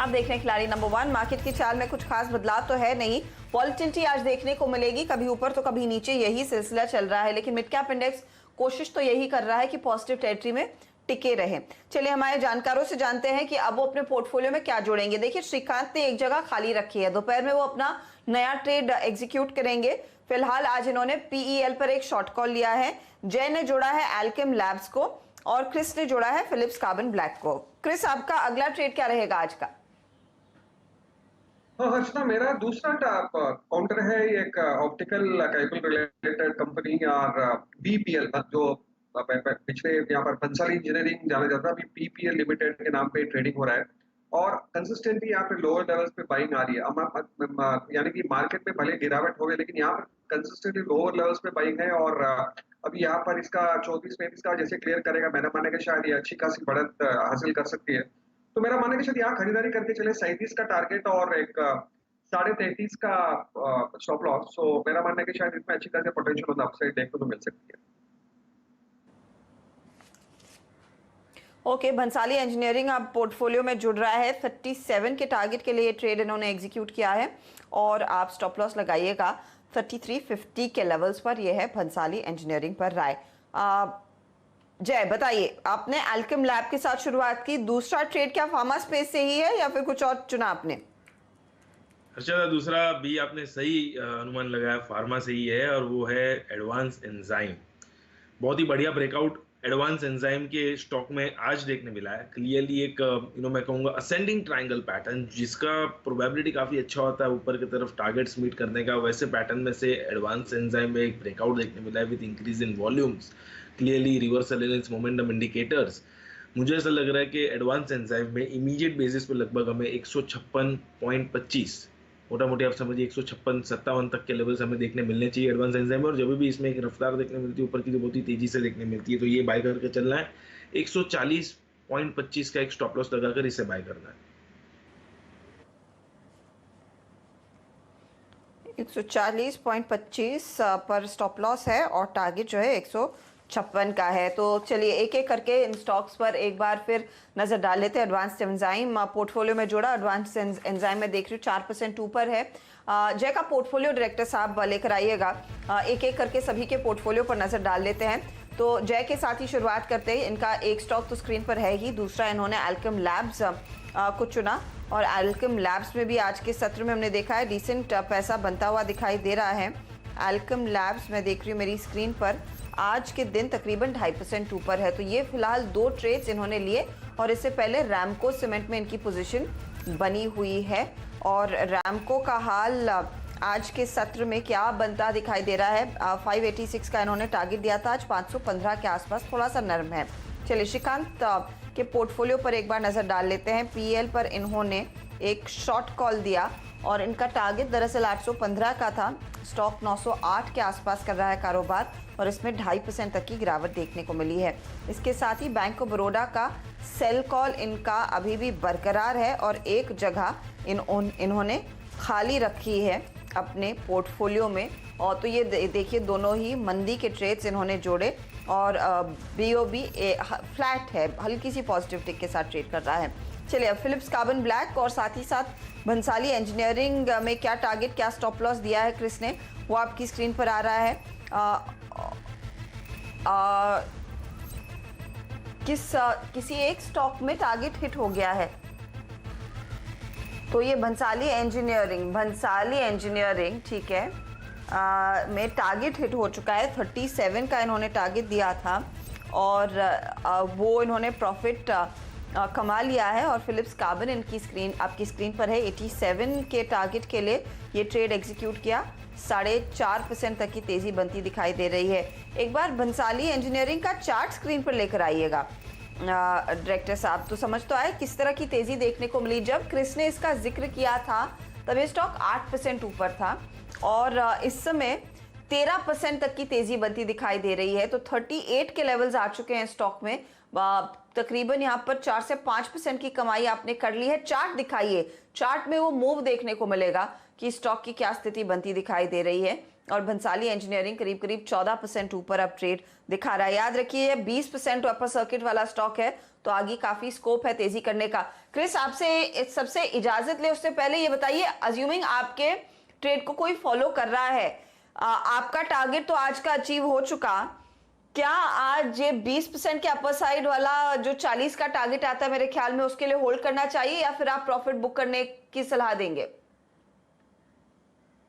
आप देख रहे हैं खिलाड़ी नंबर 1। मार्केट की चाल में कुछ खास बदलाव तो है नहीं, वॉलेटिलिटी आज देखने को मिलेगी, कभी ऊपर तो कभी नीचे, यही सिलसिला चल रहा है। लेकिन मिड कैप इंडेक्स कोशिश तो यही कर रहा है कि पॉजिटिव टेरिटरी में टिके रहे। चलिए हमारे जानकारों से जानते हैं कि अब वो अपने पोर्टफोलियो में क्या जोड़ेंगे। देखिए श्रीकांत ने एक जगह खाली रखी है, दोपहर में वो अपना नया ट्रेड एग्जीक्यूट करेंगे। फिलहाल आज इन्होंने पीईएल पर एक शॉर्ट कॉल लिया है। जय ने जोड़ा है एल्केम लैब्स को और क्रिस ने जोड़ा है फिलिप्स कार्बन ब्लैक को। क्रिस, आपका अगला ट्रेड क्या रहेगा आज का? हर्षना, मेरा दूसरा काउंटर है एक ऑप्टिकल केबल रिलेटेड कंपनी और बीपीएल, जो पिछले यहाँ पर बंसाली इंजीनियरिंग जाना जाता है, अभी बीपीएल लिमिटेड के नाम पे ट्रेडिंग हो रहा है और कंसिस्टेंटली यहाँ पे लोअर लेवल्स पे बाइंग आ रही है। यानी कि मार्केट में भले गिरावट हो गई लेकिन यहाँ पर कंसिस्टेंटली लोअर लेवल्स पे बाइंग है और अभी यहाँ पर इसका 34-35 का जैसे क्लियर करेगा, मैंने माना कि शायद ये अच्छी खासी बढ़त हासिल कर सकती है। तो मेरा मानना है कि शायद यहाँ खरीदारी करके चले। 37 का टारगेट और एक 33.5 का स्टॉप लॉस। सो मेरा मानना है कि शायद इसमें अच्छी खासी पोटेंशियल ऑन अपसाइड देखने को मिल सकती है। ओके, भंसाली इंजीनियरिंग अब पोर्टफोलियो में जुड़ रहा है। 37 के टारगेट के लिए ट्रेड इन्होंने एग्जीक्यूट किया है और आप स्टॉप लॉस लगाइएगा 3350 के लेवल्स पर। यह है भंसाली इंजीनियरिंग पर राय। जय बताइए, आपने एल्केम लैब के साथ शुरुआत की, दूसरा ट्रेड क्या फार्मा स्पेस से ही है या फिर कुछ और चुना आपने? अच्छा, दूसरा भी आपने सही अनुमान लगाया, फार्मा से ही है और वो है एडवांस एंजाइम। बहुत ही बढ़िया ब्रेकआउट एडवांस एंजाइम के स्टॉक में आज देखने मिला है। क्लियरली एक मैं कहूँगा असेंडिंग ट्रायंगल पैटर्न, जिसका प्रोबेबिलिटी काफ़ी अच्छा होता है ऊपर की तरफ टारगेट्स मीट करने का, वैसे पैटर्न में से एडवांस एंजाइम में एक ब्रेकआउट देखने मिला है with increase in volumes, clearly reversal in its momentum indicators. मुझे ऐसा लग रहा है कि एडवांस एंजाइम में इमीडिएट बेसिस पे लगभग हमें 156.25, मोटा मोटी आप समझिए 156-57 तक के लेवल्स हमें देखने मिलने चाहिए एडवांस एंजाइम में। और जब भी इसमें एक रफ्तार देखने मिलती है ऊपर की, जो बहुत ही तेजी से देखने मिलती है, तो ये बाय करके चलना है। 140.25 का एक स्टॉप लॉस लगाकर इसे बाय करना है। 140.25 पर स्टॉप लॉस है और टारगेट जो है 156 का है। तो चलिए एक एक करके इन स्टॉक्स पर एक बार फिर नजर डाल लेते हैं। एडवांस एंजाइम पोर्टफोलियो में जोड़ा, एडवांस एंजाइम में देख रही हूँ 4% ऊपर है। जय का पोर्टफोलियो डायरेक्टर साहब लेकर आइएगा, एक एक करके सभी के पोर्टफोलियो पर नजर डाल लेते हैं। तो जय के साथ ही शुरुआत करते हैं। इनका एक स्टॉक तो स्क्रीन पर है ही, दूसरा इन्होंने एल्केम लैब्स को चुना और एल्केम लैब्स में भी आज के सत्र में हमने देखा है डिसेंट पैसा बनता हुआ दिखाई दे रहा है। एल्केम लैब्स मैं देख रही हूँ मेरी स्क्रीन पर, आज के दिन तकरीबन 2.5% ऊपर है। तो ये फिलहाल 2 ट्रेड्स इन्होंने लिए और इससे पहले रैमको सीमेंट में इनकी पोजीशन बनी हुई है। और रैमको का हाल आज के सत्र में क्या बनता दिखाई दे रहा है? 586 का इन्होंने टारगेट दिया था, आज 515 के आसपास थोड़ा सा नरम है। चलिए श्रीकांत के पोर्टफोलियो पर एक बार नजर डाल लेते हैं। पीएल पर इन्होंने एक शॉर्ट कॉल दिया और इनका टारगेट दरअसल 815 का था। स्टॉक 908 के आसपास कर रहा है कारोबार और इसमें 2.5% तक की गिरावट देखने को मिली है। इसके साथ ही बैंक ऑफ बड़ौदा का सेल कॉल इनका अभी भी बरकरार है और एक जगह इन्होंने खाली रखी है अपने पोर्टफोलियो में। और तो ये देखिए दोनों ही मंदी के ट्रेड्स इन्होंने जोड़े और बीओबी फ्लैट है, हल्की सी पॉजिटिव टिक के साथ ट्रेड कर रहा है। चलिए अब फिलिप्स कार्बन ब्लैक और साथ ही साथ भंसाली इंजीनियरिंग में क्या टारगेट, क्या स्टॉप लॉस दिया है क्रिस ने, वो आपकी स्क्रीन पर आ रहा है। किसी एक स्टॉक में टारगेट हिट हो गया है, तो ये भंसाली इंजीनियरिंग ठीक है में टारगेट हिट हो चुका है। 37 का इन्होंने टारगेट दिया था और वो इन्होंने प्रॉफिट कमा लिया है। और फिलिप्स कार्बन इनकी स्क्रीन आपकी स्क्रीन पर है, 87 के टारगेट के लिए ये ट्रेड एग्जीक्यूट किया। 4.5% तक की तेजी बनती दिखाई दे रही है। एक बार भंसाली इंजीनियरिंग का चार्ट स्क्रीन पर लेकर आइएगा डायरेक्टर साहब, तो समझ तो आए किस तरह की तेजी देखने को मिली। जब क्रिस ने इसका जिक्र किया था तब ये स्टॉक 8% ऊपर था और इस समय 13% तक की तेजी बनती दिखाई दे रही है। तो 38 के लेवल्स आ चुके हैं स्टॉक में। तकरीबन यहाँ पर 4 से 5% की कमाई आपने कर ली है। चार्ट दिखाइए, चार्ट में वो मूव देखने को मिलेगा कि स्टॉक की क्या स्थिति बनती दिखाई दे रही है। और भंसाली इंजीनियरिंग करीब करीब 14% ऊपर अब ट्रेड दिखा रहा है। याद रखिए 20% अपर सर्किट वाला स्टॉक है, तो आगे काफी स्कोप है तेजी करने का। क्रिस, आपसे सबसे इजाजत ले उससे पहले ये बताइए, अज्यूमिंग आपके ट्रेड को कोई फॉलो कर रहा है, आपका टारगेट तो आज का अचीव हो चुका, क्या आज ये 20% के अपर साइड वाला जो 40 का टारगेट आता है मेरे ख्याल में, उसके लिए होल्ड करना चाहिए या फिर आप प्रॉफिट बुक करने की सलाह देंगे?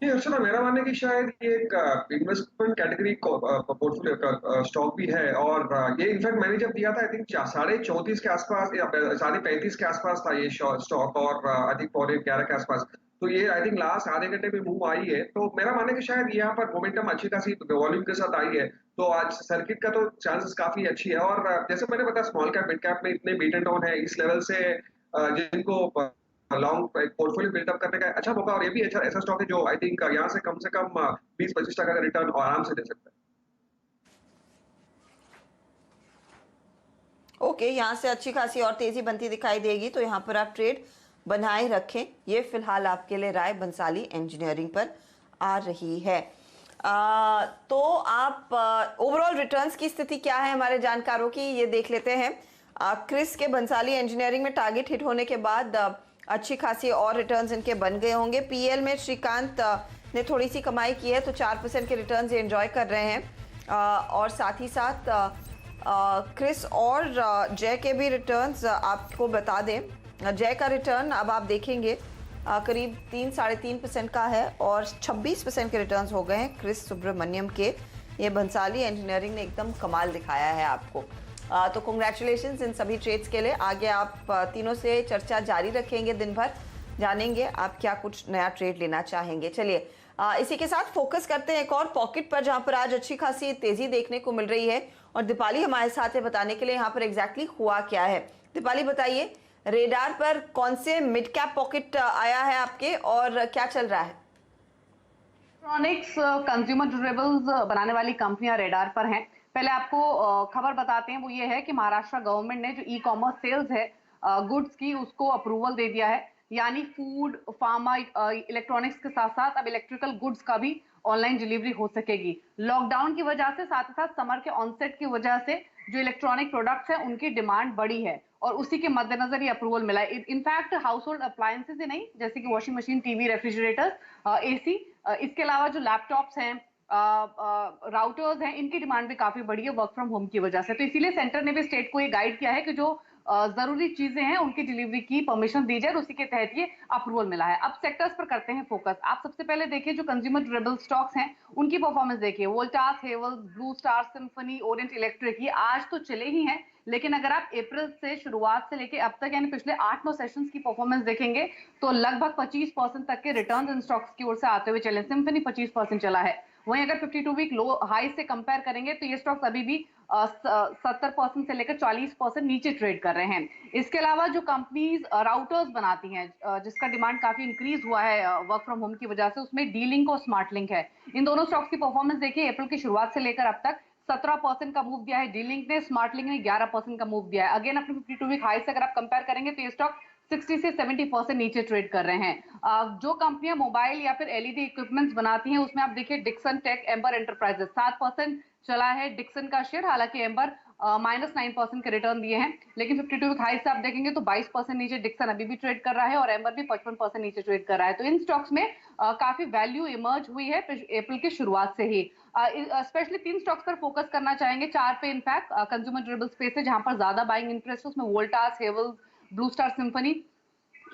ये अर्चना, मेरा मानना है कि शायद ये एक इन्वेस्टमेंट कैटेगरी पोर्टफोलियो का स्टॉक भी है। और ये इनफैक्ट मैंने जब दिया था आई थिंक 34.5 के आसपास या 35.5 के आसपास था ये स्टॉक, और आई थिंक 11 के आसपास। तो ये आई थिंक लास्ट आधे घंटे में मूव आई है। तो मेरा मानना है कि शायद यहाँ पर मोमेंटम अच्छी खासी वॉल्यूम के साथ आई है, तो आज सर्किट का तो चांसेस काफी अच्छी है। और जैसे मैंने बताया स्मॉल कैप मिड कैप में इतने बीट एंड डाउन है, इस लेवल से जिनको लॉन्ग पोर्टफोलियो बिल्डअप करने का अच्छा मौका। और ये भी अच्छा ऐसा स्टॉक है जो आई थिंक यहाँ से कम 20-25% का रिटर्न आराम से दे सकता है। ओके, यहाँ से अच्छी खासी और तेजी बनती दिखाई देगी, तो यहाँ पर आप ट्रेड बनाए रखें। ये फिलहाल आपके लिए राय भंसाली इंजीनियरिंग पर आ रही है। तो आप ओवरऑल रिटर्न्स की स्थिति क्या है हमारे जानकारों की, ये देख लेते हैं। क्रिस के भंसाली इंजीनियरिंग में टारगेट हिट होने के बाद अच्छी खासी और रिटर्न्स इनके बन गए होंगे। पीएल में श्रीकांत ने थोड़ी सी कमाई की है, तो 4% के रिटर्न्स ये एंजॉय कर रहे हैं। और साथ ही साथ क्रिस और जय के भी रिटर्न्स आपको बता दें। जय का रिटर्न अब आप देखेंगे करीब 3-3.5% का है और 26% के रिटर्न्स हो गए हैं क्रिस सुब्रमण्यम के। ये भंसाली इंजीनियरिंग ने एकदम कमाल दिखाया है आपको। तो कांग्रेचुलेशंस इन सभी ट्रेड्स के लिए। आगे आप तीनों से चर्चा जारी रखेंगे, दिन भर जानेंगे आप क्या कुछ नया ट्रेड लेना चाहेंगे। चलिए इसी के साथ फोकस करते हैं एक और पॉकेट पर, जहां पर आज अच्छी खासी तेजी देखने को मिल रही है। और दीपाली हमारे साथ है बताने के लिए यहाँ पर एग्जैक्टली हुआ क्या है। दीपाली बताइए, रेडार पर कौन से मिड कैप पॉकेट आया है आपके और क्या चल रहा है? इलेक्ट्रॉनिक्स कंज्यूमर ड्यूरेबल्स बनाने वाली कंपनियां रेडार पर हैं। पहले आपको खबर बताते हैं, वो ये है कि महाराष्ट्र गवर्नमेंट ने जो ई कॉमर्स सेल्स है गुड्स की, उसको अप्रूवल दे दिया है। यानी फूड, फार्मा, इलेक्ट्रॉनिक्स के साथ साथ अब इलेक्ट्रिकल गुड्स का भी ऑनलाइन डिलीवरी हो सकेगी। लॉकडाउन की वजह से, साथ ही साथ समर के ऑनसेट की वजह से जो इलेक्ट्रॉनिक प्रोडक्ट्स हैं उनकी डिमांड बढ़ी है और उसी के मद्देनजर ये अप्रूवल मिला है। इनफैक्ट हाउस होल्ड अप्लायंसेस ही नहीं, जैसे कि washing machine, TV, refrigerators, AC, इसके अलावा जो लैपटॉप्स हैं, राउटर्स हैं, इनकी डिमांड भी काफी बढ़ी है वर्क फ्रॉम होम की वजह से। तो इसीलिए सेंटर ने भी स्टेट को ये गाइड किया है कि जो जरूरी चीजें हैं उनकी डिलीवरी की परमिशन दी जाए, उसी के तहत ये अप्रूवल मिला है। अब सेक्टर्स पर करते हैं फोकस। आप सबसे पहले देखिए जो कंज्यूमर ड्यूरेबल स्टॉक्स हैं उनकी परफॉर्मेंस देखिए। Voltas, Havells, blue star, symphony, Orient electric, ये आज तो चले ही हैं, लेकिन अगर आप अप्रैल से शुरुआत से लेके अब तक यानी पिछले 8-9 सेशंस की परफॉर्मेंस देखेंगे तो लगभग 25% तक के रिटर्न्स इन स्टॉक्स की ओर से आते हुए चले। सिम्फनी 25% चला है। वहीं अगर 52 वीक लो हाई से कंपेयर करेंगे तो ये स्टॉक्स अभी भी 70% से लेकर 40% नीचे ट्रेड कर रहे हैं। इसके अलावा जो कंपनीज राउटर्स बनाती हैं, जिसका डिमांड काफी इंक्रीज हुआ है वर्क फ्रॉम होम की वजह से, उसमें डी-लिंक और स्मार्ट लिंक है। इन दोनों स्टॉक्स की परफॉर्मेंस देखिए, अप्रैल की शुरुआत से लेकर अब तक 17% का मूव दिया है डी-लिंक ने, स्मार्ट लिंक ने 11% का मूव दिया है। अगेन अपने 52 वीक हाई से अगर आप कंपेयर करेंगे तो ये स्टॉक 60 से 70% नीचे ट्रेड कर रहे हैं। जो कंपनियां मोबाइल या फिर एलईडी इक्विपमेंट्स बनाती हैं उसमें आप देखिए डिक्सन टेक, एम्बर एंटरप्राइजेस, 7% चला है डिक्सन का शेयर। हालांकि एम्बर -9% के रिटर्न दिए हैं, लेकिन 52 वीक हाई से आप देखेंगे तो 22% नीचे डिक्सन अभी भी ट्रेड कर रहा है और एम्बर भी 55% नीचे ट्रेड कर रहा है। तो इन स्टॉक्स में काफी वैल्यू इमर्ज हुई है अप्रैल की शुरुआत से ही। स्पेशली 3 स्टॉक्स पर फोकस करना चाहेंगे, 4 पे इनफैक्ट कंज्यूमर ड्यूरेबल स्पेस है जहां पर ज्यादा बाइंग इंटरेस्ट है। उसमें Voltas, Havells, blue star, symphony.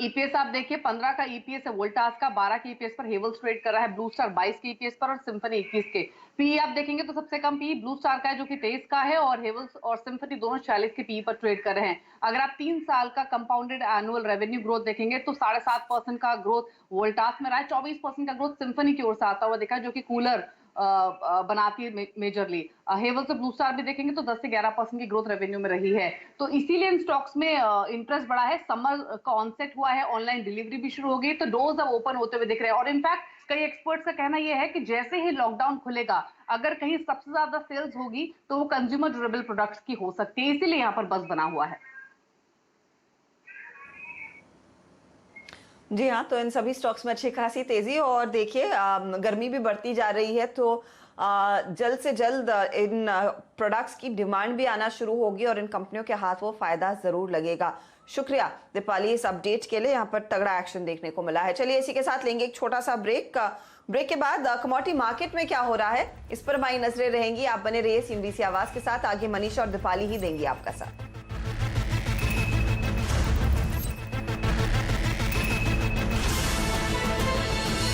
EPS आप देखिए 15 का ईपीएस है वोल्टास का, 12 के ईपीएस पर हेवल्स ट्रेड कर रहा है, ब्लू स्टार 22 के ईपीएस पर और सिम्फनी 21 के। पी आप देखेंगे तो सबसे कम पी ब्लू स्टार का है जो कि 23 का है और हेवल्स और सिम्फनी दोनों 46 के पी पर ट्रेड कर रहे हैं। अगर आप 3 साल का कंपाउंडेड एनुअल रेवेन्यू ग्रोथ देखेंगे तो 7.5% का ग्रोथ वोल्टास में रहा है, 24% का ग्रोथ सिम्फनी की ओर से आता हुआ देखा, जो कि कूलर बनाती है मेजरली। हेवल्स और ब्लू स्टार भी देखेंगे तो 10 से 11% की ग्रोथ रेवेन्यू में रही है। तो इसीलिए इन स्टॉक्स में इंटरेस्ट बढ़ा है। समर का ऑनसेट हुआ है, ऑनलाइन डिलीवरी भी शुरू हो गई, तो डोर्स अब ओपन होते हुए दिख रहे हैं। और इनफैक्ट कई एक्सपर्ट्स का कहना यह है कि जैसे ही लॉकडाउन खुलेगा, अगर कहीं सबसे ज्यादा सेल्स होगी तो वो कंज्यूमर ड्यूरेबल प्रोडक्ट्स की हो सकती है, इसीलिए यहाँ पर बस बना हुआ है। जी हाँ, तो इन सभी स्टॉक्स में अच्छी खासी तेजी, और देखिए गर्मी भी बढ़ती जा रही है, तो जल्द से जल्द इन प्रोडक्ट्स की डिमांड भी आना शुरू होगी और इन कंपनियों के हाथ वो फायदा जरूर लगेगा। शुक्रिया दीपाली इस अपडेट के लिए, यहाँ पर तगड़ा एक्शन देखने को मिला है। चलिए इसी के साथ लेंगे एक छोटा सा ब्रेक। ब्रेक के बाद कमोडिटी मार्केट में क्या हो रहा है इस पर हमारी नजरें रहेंगी। आप बने रहिए CNBC आवाज के साथ, आगे मनीषा और दीपाली ही देंगी आपका साथ।